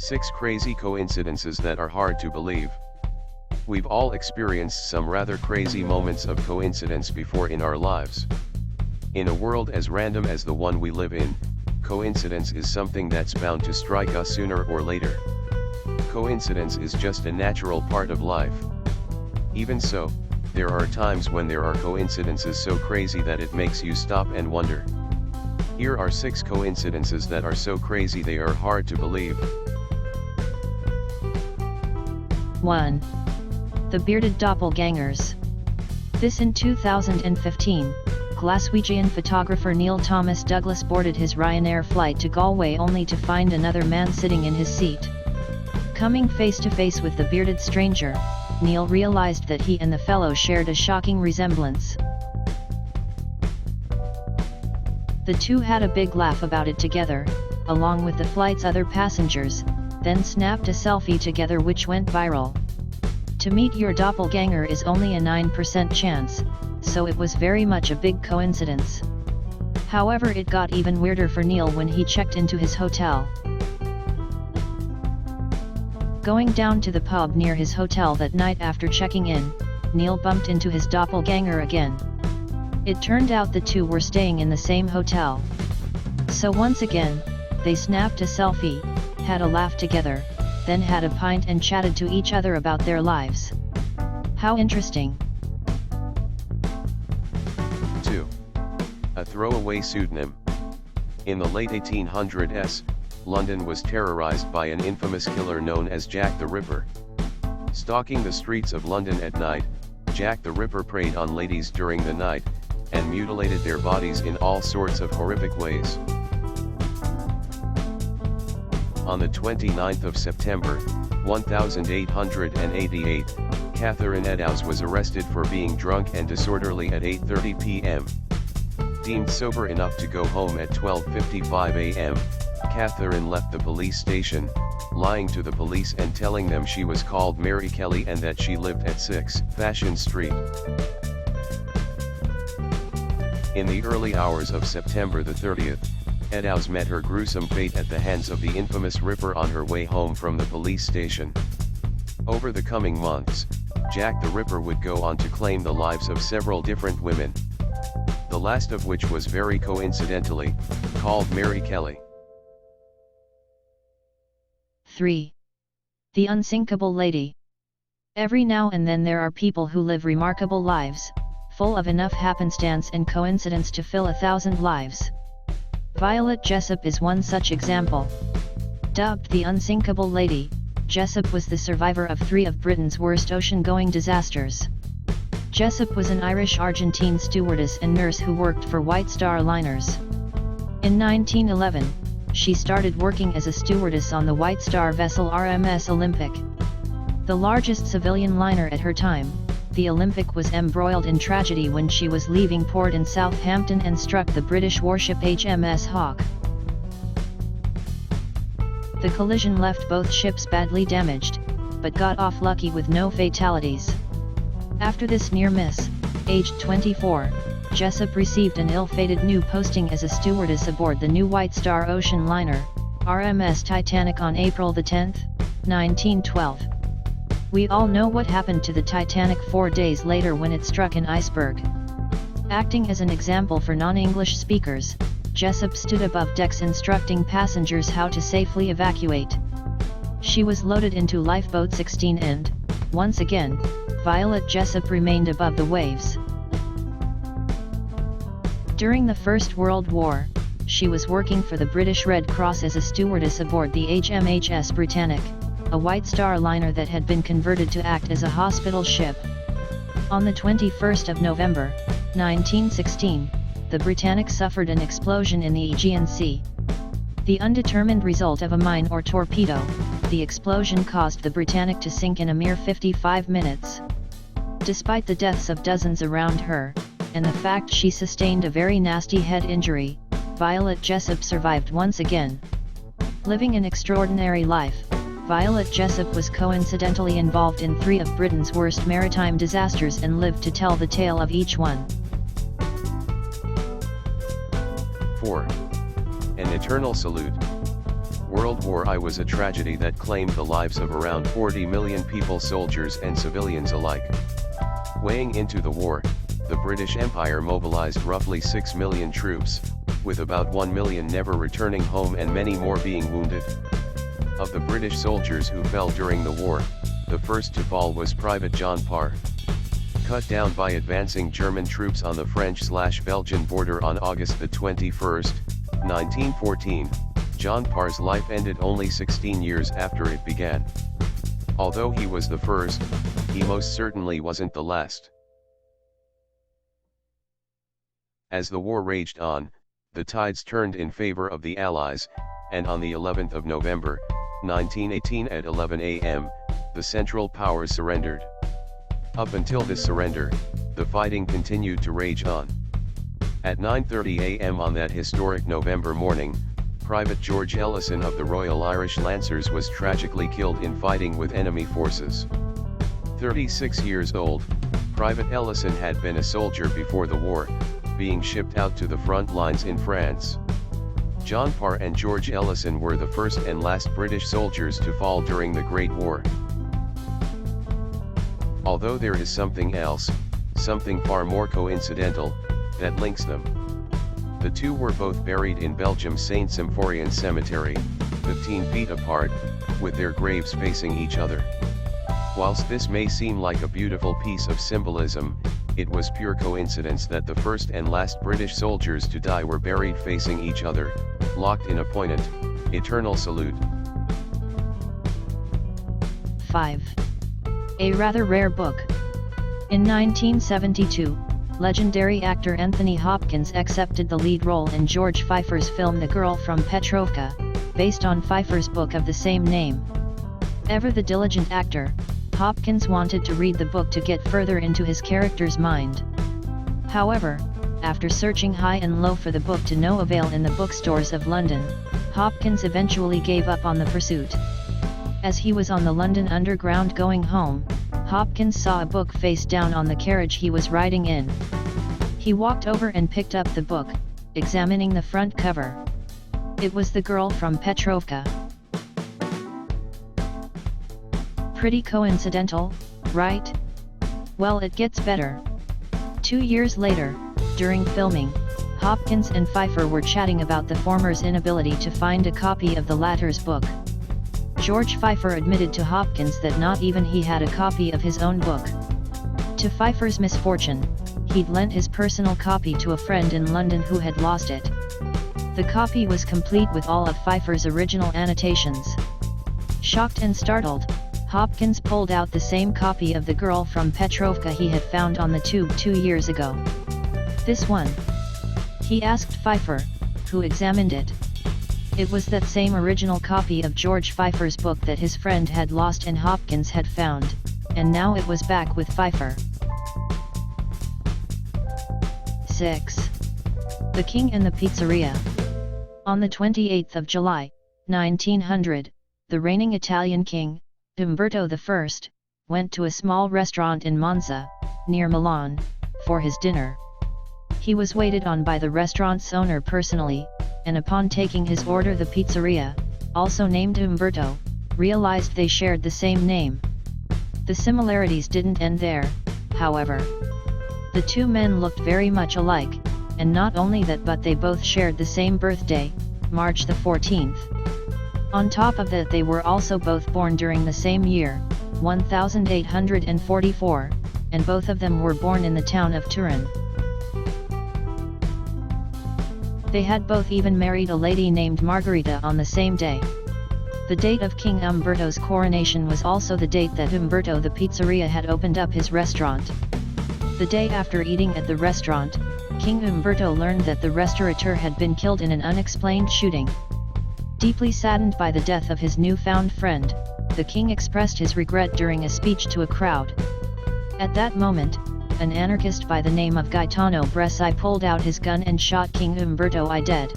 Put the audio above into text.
6 crazy coincidences that are hard to believe. We've all experienced some rather crazy moments of coincidence before in our lives. In a world as random as the one we live in, coincidence is something that's bound to strike us sooner or later. Coincidence is just a natural part of life. Even so, there are times when there are coincidences so crazy that it makes you stop and wonder. Here are 6 coincidences that are so crazy they are hard to believe. 1. The bearded doppelgangers. This in 2015, Glaswegian photographer Neil Thomas Douglas boarded his Ryanair flight to Galway only to find another man sitting in his seat. Coming face to face with the bearded stranger, Neil realized that he and the fellow shared a shocking resemblance. The two had a big laugh about it together, along with the flight's other passengers, then snapped a selfie together which went viral. To meet your doppelganger is only a 9% chance, so it was very much a big coincidence. However, it got even weirder for Neil when he checked into his hotel. Going down to the pub near his hotel that night after checking in, Neil bumped into his doppelganger again. It turned out the two were staying in the same hotel. So once again, they snapped a selfie, had a laugh together, then had a pint and chatted to each other about their lives. How interesting. 2. A throwaway pseudonym. In the late 1800s, London was terrorized by an infamous killer known as Jack the Ripper. Stalking the streets of London at night, Jack the Ripper preyed on ladies during the night, and mutilated their bodies in all sorts of horrific ways. On the 29th of September, 1888, Catherine Eddowes was arrested for being drunk and disorderly at 8:30 p.m. Deemed sober enough to go home at 12:55 a.m., Catherine left the police station, lying to the police and telling them she was called Mary Kelly and that she lived at 6 Fashion Street. In the early hours of September the 30th, Eddowes met her gruesome fate at the hands of the infamous Ripper on her way home from the police station. Over the coming months, Jack the Ripper would go on to claim the lives of several different women, the last of which was very coincidentally called Mary Kelly. 3. The unsinkable lady. Every now and then there are people who live remarkable lives, full of enough happenstance and coincidence to fill 1,000 lives. Violet Jessop is one such example. Dubbed the unsinkable lady, Jessop was the survivor of 3 of Britain's worst ocean-going disasters. Jessop was an Irish-Argentine stewardess and nurse who worked for White Star Liners. In 1911, she started working as a stewardess on the White Star vessel RMS Olympic. The largest civilian liner at her time, the Olympic was embroiled in tragedy when she was leaving port in Southampton and struck the British warship HMS Hawke. The collision left both ships badly damaged, but got off lucky with no fatalities. After this near miss, aged 24, Jessop received an ill-fated new posting as a stewardess aboard the new White Star ocean liner, RMS Titanic on April 10, 1912. We all know what happened to the Titanic 4 days later when it struck an iceberg. Acting as an example for non-English speakers, Jessop stood above decks instructing passengers how to safely evacuate. She was loaded into Lifeboat 16 and, once again, Violet Jessop remained above the waves. During the First World War, she was working for the British Red Cross as a stewardess aboard the HMHS Britannic, a White Star liner that had been converted to act as a hospital ship. On the 21st of November, 1916, the Britannic suffered an explosion in the Aegean Sea. The undetermined result of a mine or torpedo, the explosion caused the Britannic to sink in a mere 55 minutes. Despite the deaths of dozens around her, and the fact she sustained a very nasty head injury, Violet Jessop survived once again. Living an extraordinary life, Violet Jessop was coincidentally involved in 3 of Britain's worst maritime disasters and lived to tell the tale of each one. 4. An eternal salute. World War I was a tragedy that claimed the lives of around 40 million people, soldiers and civilians alike. Weighing into the war, the British Empire mobilized roughly 6 million troops, with about 1 million never returning home and many more being wounded. Of the British soldiers who fell during the war, the first to fall was Private John Parr. Cut down by advancing German troops on the French-Belgian border on August 21, 1914, John Parr's life ended only 16 years after it began. Although he was the first, he most certainly wasn't the last. As the war raged on, the tides turned in favor of the Allies, and on the 11th of November, 1918 at 11 a.m., the Central Powers surrendered. Up until this surrender, the fighting continued to rage on. At 9:30 a.m. on that historic November morning, Private George Ellison of the Royal Irish Lancers was tragically killed in fighting with enemy forces. 36 years old, Private Ellison had been a soldier before the war, being shipped out to the front lines in France. John Parr and George Ellison were the first and last British soldiers to fall during the Great War. Although there is something else, something far more coincidental, that links them. The two were both buried in Belgium's Saint Symphorien Cemetery, 15 feet apart, with their graves facing each other. Whilst this may seem like a beautiful piece of symbolism, it was pure coincidence that the first and last British soldiers to die were buried facing each other, locked in a poignant, eternal salute. 5. A rather rare book. In 1972, legendary actor Anthony Hopkins accepted the lead role in George Pfeiffer's film The Girl from Petrovka, based on Pfeiffer's book of the same name. Ever the diligent actor, Hopkins wanted to read the book to get further into his character's mind. However, after searching high and low for the book to no avail in the bookstores of London, Hopkins eventually gave up on the pursuit. As he was on the London Underground going home, Hopkins saw a book face down on the carriage he was riding in. He walked over and picked up the book, examining the front cover. It was The Girl from Petrovka. Pretty coincidental, right? Well, it gets better. 2 years later, during filming, Hopkins and Pfeiffer were chatting about the former's inability to find a copy of the latter's book. George Pfeiffer admitted to Hopkins that not even he had a copy of his own book. To Pfeiffer's misfortune, he'd lent his personal copy to a friend in London who had lost it. The copy was complete with all of Pfeiffer's original annotations. Shocked and startled, Hopkins pulled out the same copy of The Girl from Petrovka he had found on the tube 2 years ago. "This one?" he asked Pfeiffer, who examined it. It was that same original copy of George Pfeiffer's book that his friend had lost and Hopkins had found, and now it was back with Pfeiffer. 6. The King and the Pizzeria. On the 28th of July, 1900, the reigning Italian king, Umberto I, went to a small restaurant in Monza, near Milan, for his dinner. He was waited on by the restaurant's owner personally, and upon taking his order, the pizzeria, also named Umberto, realized they shared the same name. The similarities didn't end there, however. The two men looked very much alike, and not only that, but they both shared the same birthday, March the 14th. On top of that, they were also both born during the same year, 1844, and both of them were born in the town of Turin. They had both even married a lady named Margherita on the same day. The date of King Umberto's coronation was also the date that Umberto the Pizzeria had opened up his restaurant. The day after eating at the restaurant, King Umberto learned that the restaurateur had been killed in an unexplained shooting. Deeply saddened by the death of his newfound friend, the king expressed his regret during a speech to a crowd. At that moment, an anarchist by the name of Gaetano Bresci pulled out his gun and shot King Umberto I dead.